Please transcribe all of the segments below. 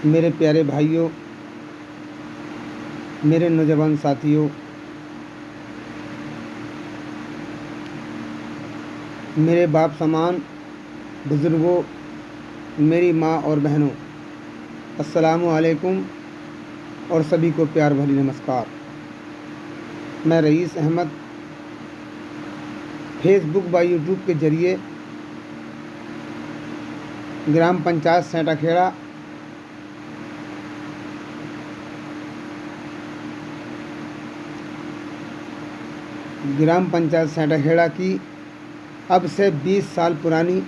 मेरे प्यारे भाइयों, मेरे नौजवान साथियों, मेरे बाप समान बुज़ुर्गों, मेरी माँ और बहनों, अस्सलामु अलैकुम और सभी को प्यार भरी नमस्कार। मैं रईस अहमद फेसबुक व यूट्यूब के ज़रिए ग्राम पंचायत सेंटाखेड़ा की अब से 20 साल पुरानी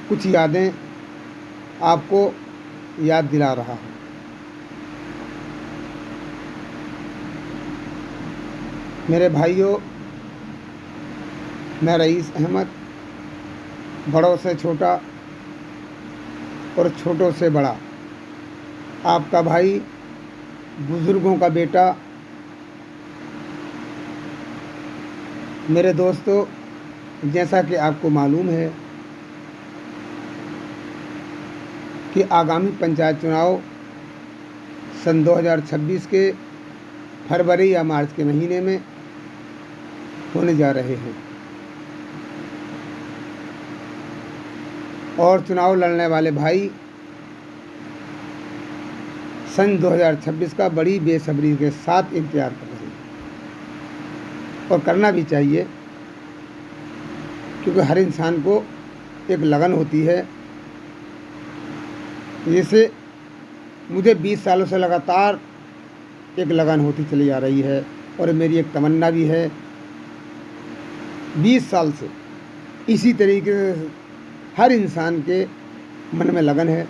कुछ यादें आपको याद दिला रहा हूँ। मेरे भाइयों, मैं रईस अहमद, बड़ों से छोटा और छोटों से बड़ा, आपका भाई, बुज़ुर्गों का बेटा। मेरे दोस्तों, जैसा कि आपको मालूम है कि आगामी पंचायत चुनाव सन 2026 के फरवरी या मार्च के महीने में होने जा रहे हैं और चुनाव लड़ने वाले भाई सन 2026 का बड़ी बेसब्री के साथ इंतज़ार कर रहे हैं और करना भी चाहिए, क्योंकि हर इंसान को एक लगन होती है। जैसे मुझे 20 सालों से लगातार एक लगन होती चली आ रही है और मेरी एक तमन्ना भी है 20 साल से। इसी तरीके से हर इंसान के मन में लगन है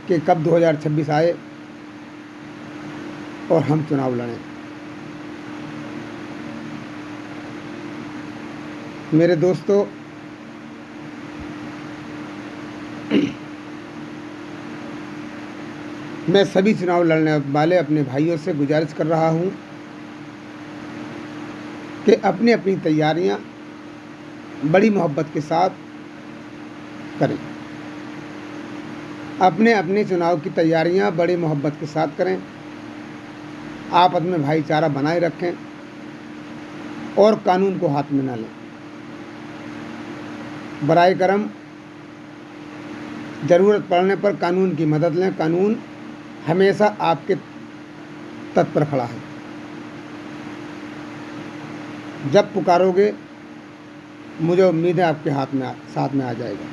कि कब 2026 आए और हम चुनाव लड़ें। मेरे दोस्तों, मैं सभी चुनाव लड़ने वाले अपने भाइयों से गुजारिश कर रहा हूं कि अपनी अपनी तैयारियां बड़ी मोहब्बत के साथ करें। अपने अपने चुनाव की तैयारियां बड़ी मोहब्बत के साथ करें। आपस में भाईचारा बनाए रखें और कानून को हाथ में न लें। बराए करम ज़रूरत पड़ने पर कानून की मदद लें। कानून हमेशा आपके तत्पर खड़ा है। जब पुकारोगे, मुझे उम्मीद है आपके साथ में आ जाएगा।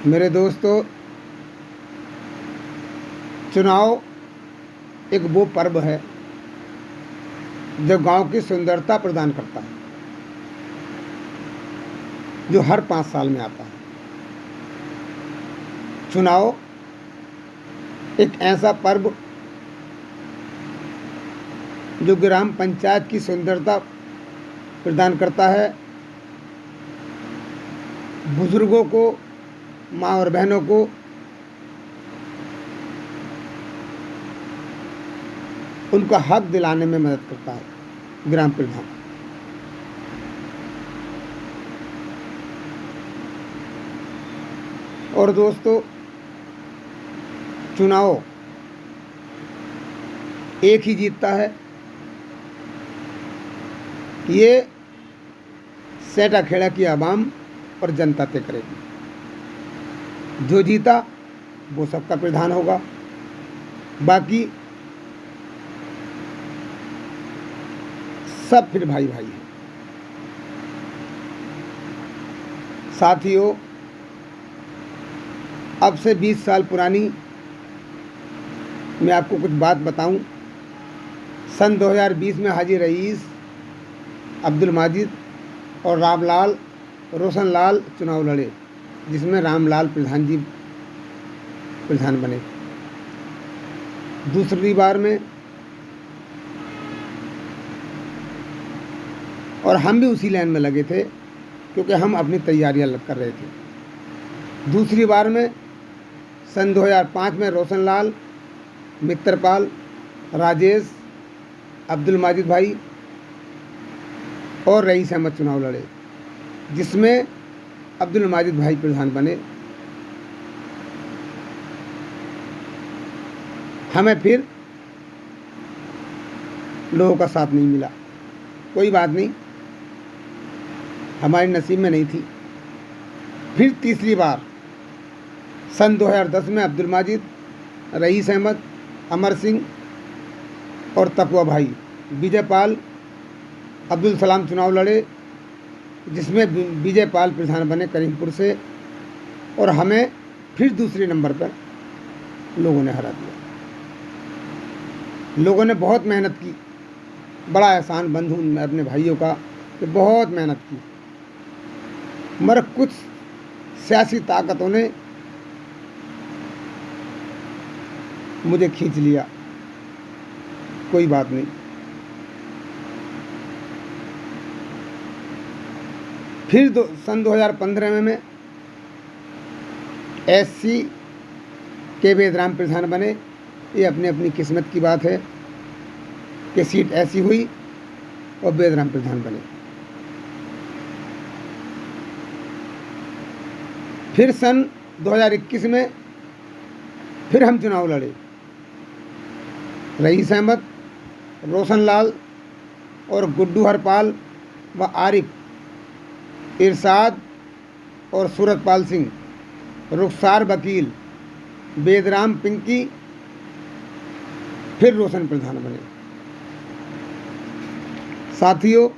मेरे दोस्तों, चुनाव एक वो पर्व है जो गांव की सुंदरता प्रदान करता है, जो हर 5 साल में आता है। चुनाव एक ऐसा पर्व जो ग्राम पंचायत की सुंदरता प्रदान करता है। बुजुर्गों को, माँ और बहनों को उनका हक दिलाने में मदद करता है ग्राम प्रधान। और दोस्तों, चुनाव एक ही जीतता है, ये सेंटाखेड़ा की आवाम और जनता तय करेगी। जो जीता वो सबका प्रधान होगा, बाकी सब फिर भाई भाई हैं। साथियों, अब से 20 साल पुरानी मैं आपको कुछ बात बताऊं। सन 2020 में हाजी रईस, अब्दुल माजिद और रामलाल रोशन लाल चुनाव लड़े, जिसमें रामलाल प्रधान जी प्रधान बने। दूसरी बार में और हम भी उसी लाइन में लगे थे, क्योंकि हम अपनी तैयारियां कर रहे थे। दूसरी बार में सन 2005 में रोशन लाल, मित्रपाल, राजेश, अब्दुल माजिद भाई और रईस अहमद चुनाव लड़े, जिसमें अब्दुल माजिद भाई प्रधान बने। हमें फिर लोगों का साथ नहीं मिला। कोई बात नहीं, हमारे नसीब में नहीं थी। फिर तीसरी बार सन 2010 में अब्दुल माजिद, रईस अहमद, अमर सिंह और तकवा भाई, विजय पाल, अब्दुल सलाम चुनाव लड़े, जिसमें विजय पाल प्रधान बने करीमपुर से, और हमें फिर दूसरे नंबर पर लोगों ने हरा दिया। लोगों ने बहुत मेहनत की, बड़ा एहसान बंद हूँ मैं अपने भाइयों का कि बहुत मेहनत की, मगर कुछ सियासी ताकतों ने मुझे खींच लिया। कोई बात नहीं। फिर सन 2015 में मैं SC के बेदराम प्रधान बने। ये अपनी अपनी किस्मत की बात है कि सीट ऐसी हुई और बेदराम प्रधान बने। फिर सन 2021 में फिर हम चुनाव लड़े। रईस अहमद, रोशन लाल और गुड्डू हरपाल व आरिफ, इरशाद और सूरतपाल सिंह, रुखसार वकील, बेदराम पिंकी, फिर रोशन प्रधान बने। साथियों,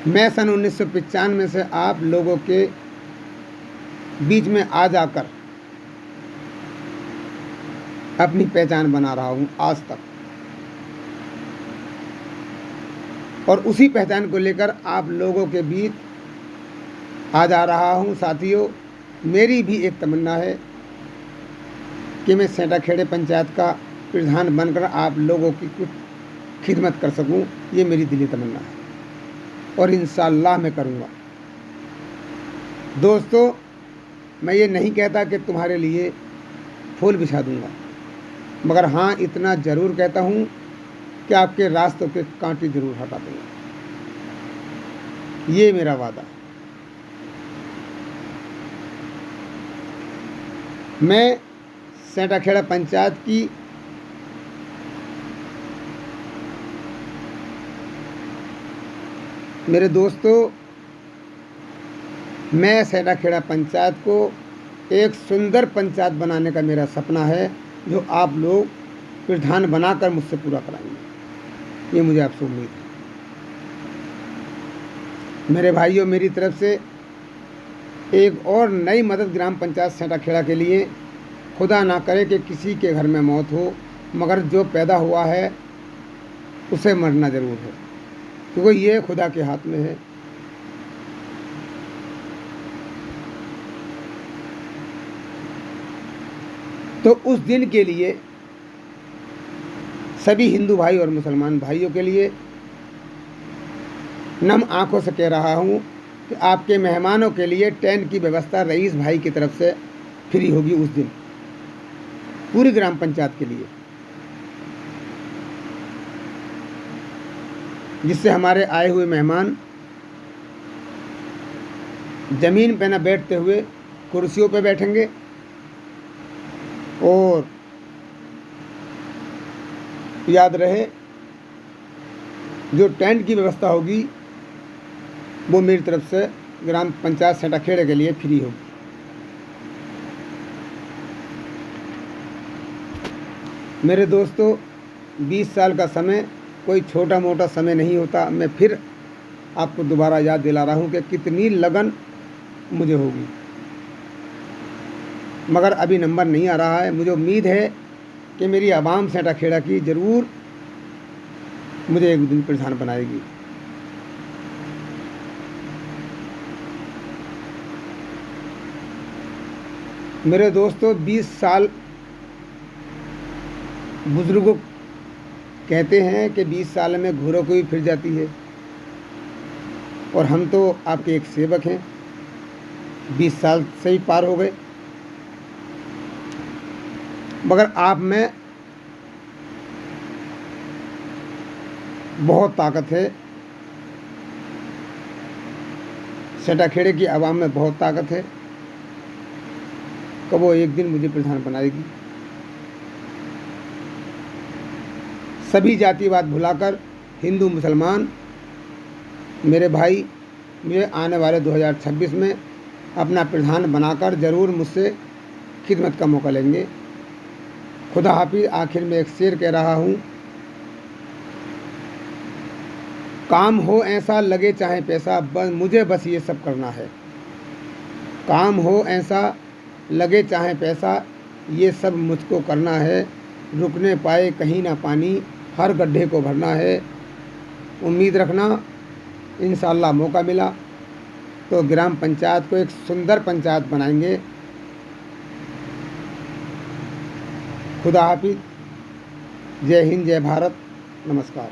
मैं सन 1995 से आप लोगों के बीच में आ जाकर अपनी पहचान बना रहा हूँ आज तक, और उसी पहचान को लेकर आप लोगों के बीच आ जा रहा हूँ। साथियों, मेरी भी एक तमन्ना है कि मैं सेंटाखेड़े पंचायत का प्रधान बनकर आप लोगों की कुछ खिदमत कर सकूं। ये मेरी दिली तमन्ना है और इंशाअल्लाह मैं करूँगा। दोस्तों, मैं ये नहीं कहता कि तुम्हारे लिए फूल बिछा दूँगा, मगर हाँ इतना ज़रूर कहता हूँ कि आपके रास्तों के कांटे ज़रूर हटा दूँगा। ये मेरा वादा है। मैं सेंटाखेड़ा पंचायत की मेरे दोस्तों, मैं सेंटाखेड़ा पंचायत को एक सुंदर पंचायत बनाने का मेरा सपना है, जो आप लोग प्रधान बनाकर मुझसे पूरा कराएंगे। ये मुझे आपसे उम्मीद है। मेरे भाइयों, मेरी तरफ से एक और नई मदद ग्राम पंचायत सेंटाखेड़ा के लिए। खुदा ना करे कि किसी के घर में मौत हो, मगर जो पैदा हुआ है उसे मरना ज़रूर है, क्योंकि ये खुदा के हाथ में है। तो उस दिन के लिए सभी हिंदू भाई और मुसलमान भाइयों के लिए नम आंखों से कह रहा हूँ कि आपके मेहमानों के लिए टेंट की व्यवस्था रईस भाई की तरफ से फ्री होगी उस दिन, पूरी ग्राम पंचायत के लिए, जिससे हमारे आए हुए मेहमान ज़मीन पे न बैठते हुए कुर्सियों पे बैठेंगे, और याद रहे जो टेंट की व्यवस्था होगी वो मेरी तरफ से ग्राम पंचायत सेंटाखेड़ा के लिए फ्री होगी। मेरे दोस्तों, 20 साल का समय कोई छोटा मोटा समय नहीं होता। मैं फिर आपको दोबारा याद दिला रहा हूँ कि कितनी लगन मुझे होगी, मगर अभी नंबर नहीं आ रहा है। मुझे उम्मीद है कि मेरी आवाम सेंटाखेड़ा की ज़रूर मुझे एक दिन प्रधान बनाएगी। मेरे दोस्तों, 20 साल बुज़ुर्गों कहते हैं कि 20 साल में घोड़ों को भी फिर जाती है, और हम तो आपके एक सेवक हैं। 20 साल से ही पार हो गए, मगर आप में बहुत ताकत है सटाखेड़े की आवाम में बहुत ताकत है कि वो एक दिन मुझे प्रधान बनाएगी। सभी जातिवाद भुलाकर हिंदू मुसलमान मेरे भाई मुझे आने वाले 2026 में अपना प्रधान बनाकर ज़रूर मुझसे खिदमत का मौका लेंगे। खुदा हाफिज़। आखिर में एक शेर कह रहा हूँ, काम हो ऐसा लगे चाहे पैसा, मुझे बस ये सब करना है। काम हो ऐसा लगे चाहे पैसा, ये सब मुझको करना है। रुकने पाए कहीं ना पानी, हर गड्ढे को भरना है। उम्मीद रखना, इंशाअल्लाह मौका मिला तो ग्राम पंचायत को एक सुंदर पंचायत बनाएंगे। खुदा हाफिज़। जय हिंद, जय भारत। नमस्कार।